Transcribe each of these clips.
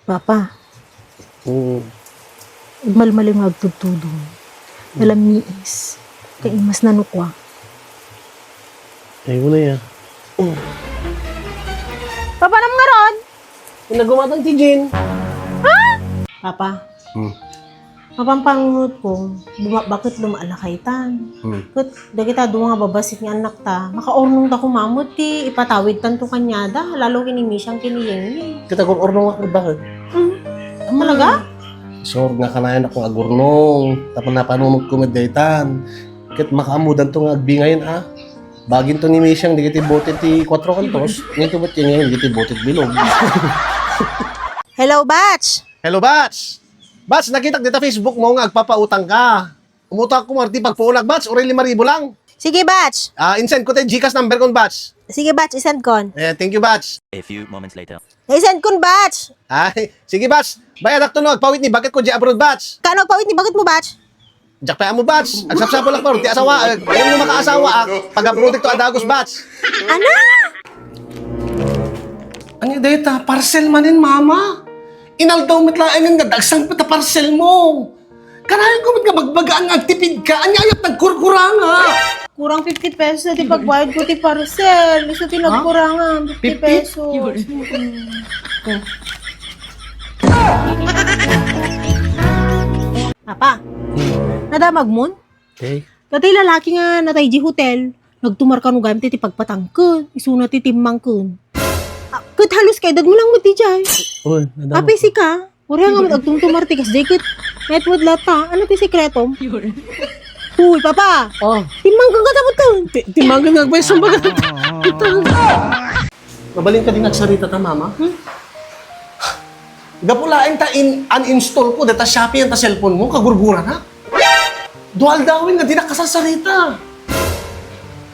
Papa, Oo. malmaling agtugtudong. Malamiis. Kay mas nanukwa. Ay, wala yan. Papa, nam nga ron? Nagamatang ti Jen. Papa, Hmm. mapampangunot ko, bakit lumalakaytan? Kat, da kita doon nga babasit nga anak ta, makaornong ta kumamot ti, ipatawid tanto kanyada, lalo kinimi siyang kiniyeng. Kita kung ornong ako bakit? Talaga? Sure nga kanayan ako nga agurnong. Tapos napanunod ko meddaytan. Kit makaamudan to nga agbi ngayon Bagin to ni Misyang, di kiti botet ti 4 kantos. Ngayon to ba't yan ngayon, di kiti botet bilog. Hello, Batch! Hello, Bats! Bats, nakita kita Facebook mo nga agpapautang ka. Umutak ko marti pagpuulag, Bats. Oray 5,000 lang. Sige, Batch! Insend ko tayo Gcash number kon, Bats. Sige, Batch, isend kon. Thank you, Bats. A few moments later. Isend kon, Batch! Sige, Bats. Bayad ak to no, agpawit ni bakit ko di abroad, Bats. Kano pawit ni bakit mo, Batch? Jak pa mo, Bats. Agsapsapo lang pa, ti asawa. Ayaw mo makaasawa, pag-abroad to adagos, Bats. Ana! Ano data? Parcel manin, mama. Inaldaw matlaang nga dagsang pata parcel mo. Kanayan ko nga magbaga ang agtipid ka. Anyayap nagkurkura nga. Kurang 50 pesos na ti pagbayad ko ti parcel. Gusto ti nagkurangan, 50 50? pesos. Papa, nadamag mon? Okay. Dati lalaki nga natay di hotel. Nagtumar ka no gamit ti pagpatangkon. Isuna ti timmangkon. Kat halos kay dag mo lang mati jay. Uy, nadama. Apay si ka. Ora nga magtumtumar ti kas jay kat. Netwood lata. Ano ti sekretom? Uy, papa. Timmangkon ka tapos to. Timagan nga ba yung sumbaga? Mabaling ka din nagsarita ta, mama? Gapulain ta uninstall ko data Shopee ang ta cellphone mo, kagurgura na. Dual dawin nga di na kasasarita.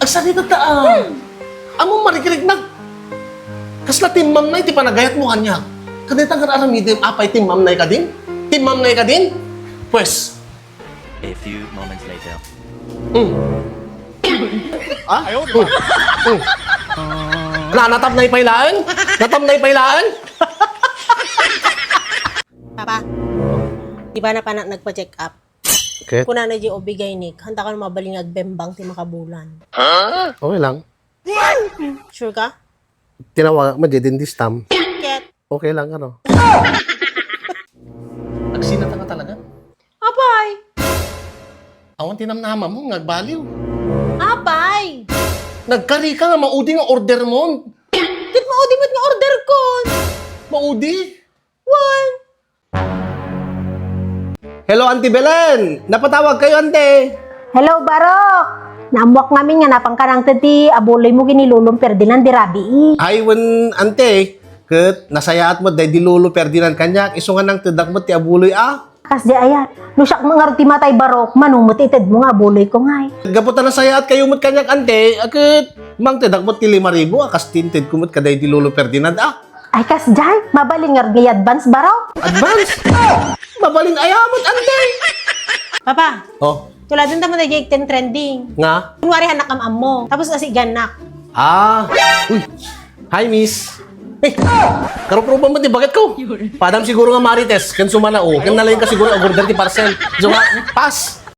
Agsarita ta Amo marikirig na. Kasla timmam na iti panagayat mo kanya. Kadita nga aramidim, apay timmam na ka din? Timmam na ka din? Pues. A few moments later. Ayaw, di ba? Natap na ipailaan? Natap na ipailaan? Papa, di ba na pa nagpa-check up? Okay. Kung na di obigay ni, handa ka na mabaling agbembang ti makabulan. Okay lang. Sure ka? Tinawag mo, didindis tam. Ket. Okay lang, ano? Nagsinata ka talaga? Apay! Awan tinamnama mo, nagbaliw. Apay! Nagkari ka nga, maudi nga order mo. Ket maudi mo't nga order ko! Maudi. One! Hello, Auntie Belen. Napatawag kayo, Ante. Hello, Barok! Naamwak namin nga napangkarang tati, abuloy mo ginilulong Ferdinand di Rabi. Ay, wen, Ante. Kat, nasayaat mo, dahil di Lolo Ferdinand kanyak. Isungan ng tidak mo, ti abuloy, Kas di ayat, lusyak mga ruti matay Barok, manumot ited mo nga abuloy ko ngay. Gaputan na sayaat kayo mo't kanyak, Ante. Kat, mang tidak mo, ti 5,000. Akas tinted ko mo't kaday di Lolo Ferdinand, Ay kas jay, mabaling nga ngay advance Barok. Advance. Mabaling ayamot, Ante. Papa, Oh, tulad din tamo na Jake 10 trending. nga. Kunwari hanak am mo, tapos asiganak. Uy. Hi, miss. Karo-proba mo, di bakit ko? Padam siguro nga marites, kan sumana, kan nalayin ka siguro, order ti parcel. So nga, pass.